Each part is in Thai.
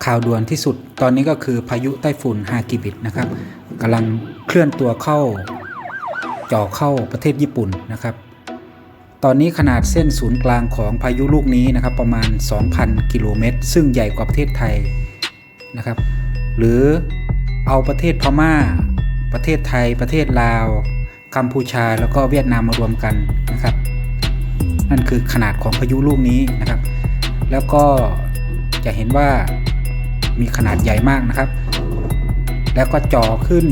ข่าวด่วนที่สุดตอนนี้ก็คือพายุไต้ฝุ่นฮากิบินะครับกำลังเคลื่อนตัวจ่อเข้าประเทศญี่ปุ่นนะครับตอนนี้ขนาดเส้นศูนย์กลางของพายุลูกนี้นะครับประมาณ 2,000 กิโลเมตรซึ่งใหญ่กว่าประเทศไทยนะครับหรือเอาประเทศพม่าประเทศไทยประเทศลาวกัมพูชาแล้วก็เวียดนามมารวมกันนะครับนั่นคือขนาดของพายุลูกนี้นะครับแล้วก็จะเห็นว่ามีขนาดใหญ่มากนะครับแล้วก็จ่อขึ้น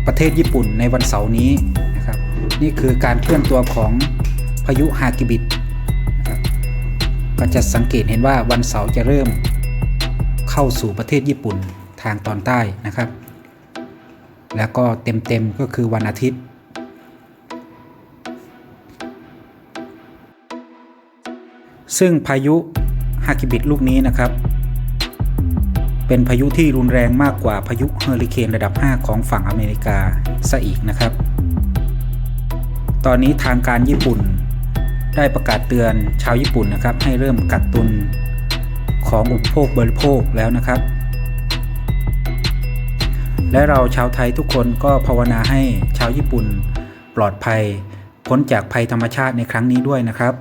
ประเทศญี่ปุ่นในวันเสาร์นี้นะครับนี่คือการเคลื่อนตัวของพายุฮากิบินะครับก็จะสังเกตเห็นว่าวันเสาร์จะเริ่มเข้าสู่ประเทศญี่ปุ่นทางตอนใต้นะครับแล้วก็เต็มก็คือวันอาทิตย์ซึ่งพายุฮากิบิลูกนี้นะครับเป็นพายุที่รุนแรงมากกว่าพายุเฮอริเคนระดับ 5 ของฝั่งอเมริกาซะอีกนะครับตอนนี้ทางการญี่ปุ่นได้ประกาศเตือนชาวญี่ปุ่นนะครับให้เริ่มกักตุนของอุปโภคบริโภคแล้วนะครับและเราชาวไทยทุกคนก็ภาวนาให้ชาวญี่ปุ่นปลอดภัยพ้นจากภัยธรรมชาติในครั้งนี้ด้วยนะครับ